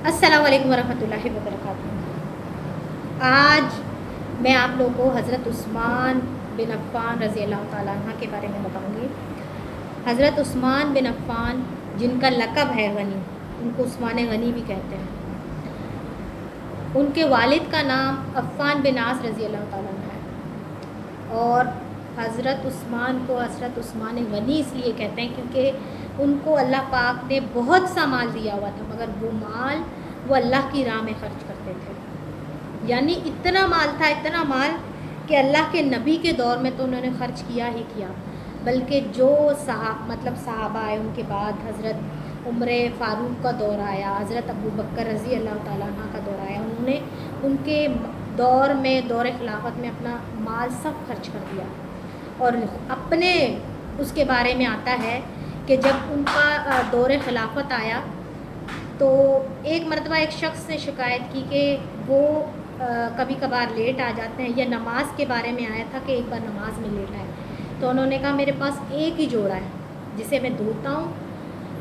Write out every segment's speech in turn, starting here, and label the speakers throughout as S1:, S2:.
S1: السلام علیکم ورحمۃ اللہ وبرکاتہ۔ آج میں آپ لوگوں کو حضرت عثمان بن عفان رضی اللہ تعالیٰ عنہ کے بارے میں بتاؤں گی۔ حضرت عثمان بن عفان جن کا لقب ہے غنی، ان کو عثمان غنی بھی کہتے ہیں، ان کے والد کا نام عفان بن عاص رضی اللہ تعالیٰ عنہ ہے، اور حضرت عثمان کو حضرت عثمان غنی اس لیے کہتے ہیں کیونکہ ان کو اللہ پاک نے بہت سا مال دیا ہوا تھا، مگر وہ مال وہ اللہ کی راہ میں خرچ کرتے تھے۔ یعنی اتنا مال تھا، اتنا مال کہ اللہ کے نبی کے دور میں تو انہوں نے خرچ کیا ہی کیا، بلکہ جو صحابہ آئے ان کے بعد، حضرت عمر فاروق کا دور آیا، حضرت ابو بکر رضی اللہ تعالیٰ عنہ کا دور آیا، انہوں نے ان کے دور میں، دور خلافت میں اپنا مال سب خرچ کر دیا۔ اور اپنے اس کے بارے میں آتا ہے کہ جب ان کا دور خلافت آیا تو ایک مرتبہ ایک شخص نے شکایت کی کہ وہ کبھی کبھار لیٹ آ جاتے ہیں، یا نماز کے بارے میں آیا تھا کہ ایک بار نماز میں لیٹ آئے، تو انہوں نے کہا میرے پاس ایک ہی جوڑا ہے جسے میں دھوتا ہوں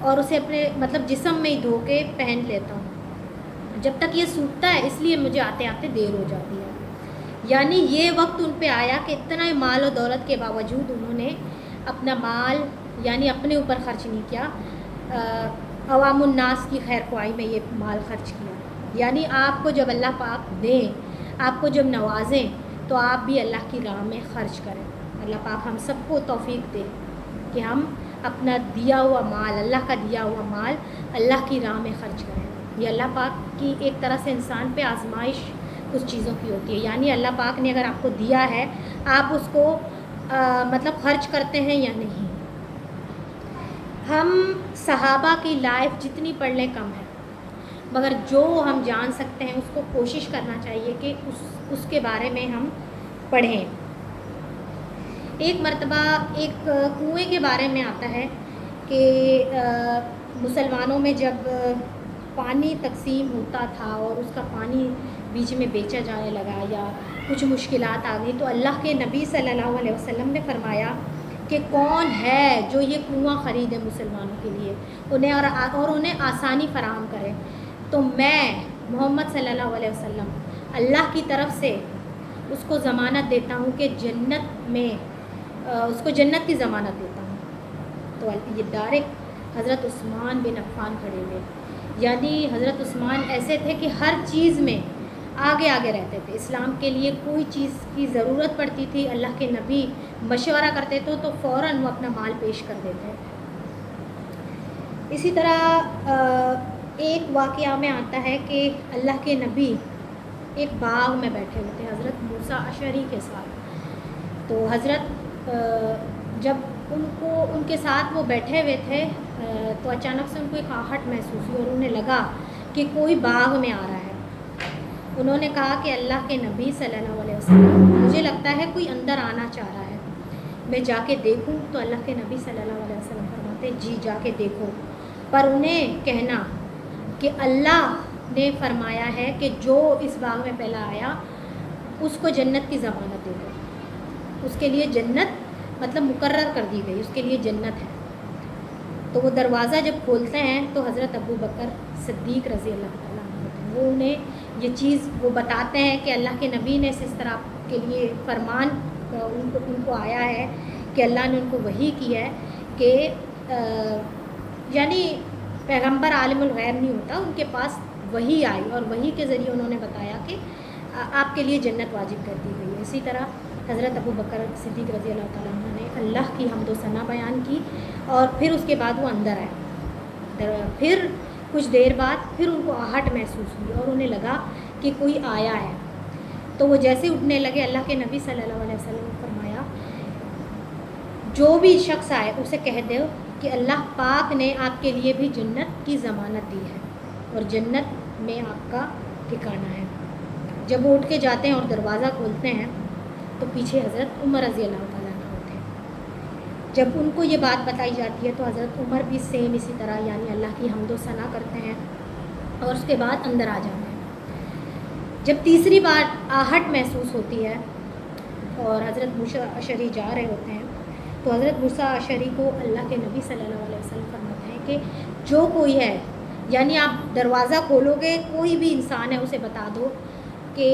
S1: اور اسے اپنے جسم میں ہی دھو کے پہن لیتا ہوں، جب تک یہ سوکھتا ہے، اس لیے مجھے آتے آتے دیر ہو جاتی ہے۔ یعنی یہ وقت ان پہ آیا کہ اتنا مال و دولت کے باوجود انہوں نے اپنا مال یعنی اپنے اوپر خرچ نہیں کیا، عوام الناس کی خیر خواہی میں یہ مال خرچ کیا۔ یعنی آپ کو جب اللہ پاک دیں، آپ کو جب نوازیں، تو آپ بھی اللہ کی راہ میں خرچ کریں۔ اللہ پاک ہم سب کو توفیق دے کہ ہم اپنا دیا ہوا مال، اللہ کا دیا ہوا مال اللہ کی راہ میں خرچ کریں۔ یہ اللہ پاک کی ایک طرح سے انسان پہ آزمائش کچھ چیزوں کی ہوتی ہے، یعنی اللہ پاک نے اگر آپ کو دیا ہے، آپ اس کو خرچ کرتے ہیں یا نہیں۔ ہم صحابہ کی لائف جتنی پڑھ لیں کم ہے، مگر جو ہم جان سکتے ہیں اس کو کوشش کرنا چاہیے کہ اس کے بارے میں ہم پڑھیں۔ ایک مرتبہ ایک کنویں کے بارے میں آتا ہے کہ مسلمانوں میں جب پانی تقسیم ہوتا تھا اور اس کا پانی بیچ میں بیچا جانے لگا یا کچھ مشکلات آ گئی، تو اللہ کے نبی صلی اللہ علیہ وسلم نے فرمایا کہ کون ہے جو یہ کنواں خریدے مسلمانوں کے لیے، انہیں آسانی فراہم کرے، تو میں محمد صلی اللہ علیہ وسلم اللہ کی طرف سے اس کو ضمانت دیتا ہوں کہ جنت میں اس کو جنت کی ضمانت دیتا ہوں۔ تو یہ ڈائریکٹ حضرت عثمان بن عفان کھڑے ہوئے، یعنی حضرت عثمان ایسے تھے کہ ہر چیز میں آگے رہتے تھے۔ اسلام کے لیے کوئی چیز کی ضرورت پڑتی تھی، اللہ کے نبی مشورہ کرتے تھے تو فوراً وہ اپنا مال پیش کر دیتے۔ اسی طرح ایک واقعہ میں آتا ہے کہ اللہ کے نبی ایک باغ میں بیٹھے ہوئے تھے حضرت موسیٰ اشعری کے ساتھ، تو حضرت جب ان کے ساتھ وہ بیٹھے ہوئے تھے تو اچانک سے ان کو ایک آہٹ محسوس ہوئی اور انہیں لگا کہ کوئی باغ میں آ رہا ہے۔ انہوں نے کہا کہ اللہ کے نبی صلی اللہ علیہ وسلم، مجھے لگتا ہے کوئی اندر آنا چاہ رہا ہے، میں جا کے دیکھوں؟ تو اللہ کے نبی صلی اللہ علیہ وسلم فرماتے جی جا کے دیکھو، پر انہیں کہنا کہ اللہ نے فرمایا ہے کہ جو اس باغ میں پہلا آیا اس کو جنت کی ضمانت دے دو، اس کے لیے جنت مقرر کر دی گئی، اس کے لیے جنت ہے۔ تو وہ دروازہ جب کھولتے ہیں تو حضرت ابو بکر صدیق رضی اللہ تعالیٰ عنہ ہوتے ہیں، وہ انہیں یہ چیز وہ بتاتے ہیں کہ اللہ کے نبی نے اس طرح کے لیے فرمان ان کو آیا ہے کہ اللہ نے ان کو وحی کی ہے کہ یعنی پیغمبر عالم الغیب نہیں ہوتا، ان کے پاس وحی آئی اور وحی کے ذریعے انہوں نے بتایا کہ آپ کے لیے جنت واجب کر دی گئی ہے۔ اسی طرح حضرت ابو بکر صدیق رضی اللہ تعالیٰ عنہ نے اللہ کی حمد و ثنا بیان کی، اور پھر اس کے بعد وہ اندر آئے، پھر کچھ دیر بعد پھر ان کو آہٹ محسوس ہوئی اور انہیں لگا کہ کوئی آیا ہے، تو وہ جیسے اٹھنے لگے، اللہ کے نبی صلی اللہ علیہ وسلم نے فرمایا جو بھی شخص آئے اسے کہہ دو کہ اللہ پاک نے آپ کے لیے بھی جنت کی ضمانت دی ہے اور جنت میں آپ کا ٹھکانہ ہے۔ جب وہ اٹھ کے جاتے ہیں اور دروازہ کھولتے ہیں تو پیچھے حضرت عمر رضی اللہ تعالیٰ عنہ ہوتے ہیں۔ جب ان کو یہ بات بتائی جاتی ہے تو حضرت عمر بھی سیم اسی طرح یعنی اللہ کی حمد و ثنا کرتے ہیں اور اس کے بعد اندر آ جاتے ہیں۔ جب تیسری بار آہٹ محسوس ہوتی ہے اور حضرت موسیٰ اشعری جا رہے ہوتے ہیں تو حضرت موسیٰ اشعری کو اللہ کے نبی صلی اللہ علیہ وسلم فرماتے ہیں کہ جو کوئی ہے یعنی آپ دروازہ کھولو گے، کوئی بھی انسان ہے اسے بتا دو کہ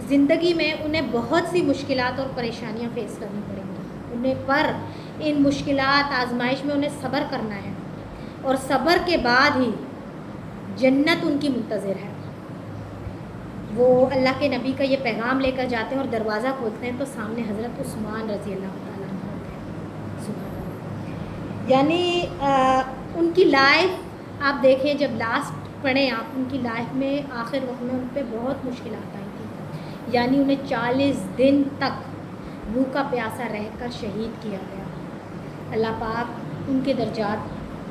S1: زندگی میں انہیں بہت سی مشکلات اور پریشانیاں فیس کرنی پڑیں گی انہیں، پر ان مشکلات آزمائش میں انہیں صبر کرنا ہے، اور صبر کے بعد ہی جنت ان کی منتظر ہے۔ وہ اللہ کے نبی کا یہ پیغام لے کر جاتے ہیں اور دروازہ کھولتے ہیں تو سامنے حضرت عثمان رضی اللہ تعالیٰ عنہ ہوتے ہیں۔ سبحان اللہ۔ یعنی ان کی لائف آپ دیکھیں، جب لاسٹ پڑھیں آپ ان کی لائف میں، آخر وقت میں ان پہ بہت مشکلات آئی تھی، یعنی انہیں 40 دن تک بھوکا پیاسا رہ کر شہید کیا گیا۔ اللہ پاک ان کے درجات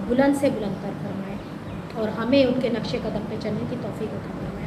S1: بلند سے بلند تر فرمائے اور ہمیں ان کے نقش قدم پہ چلنے کی توفیق عطا فرمائے۔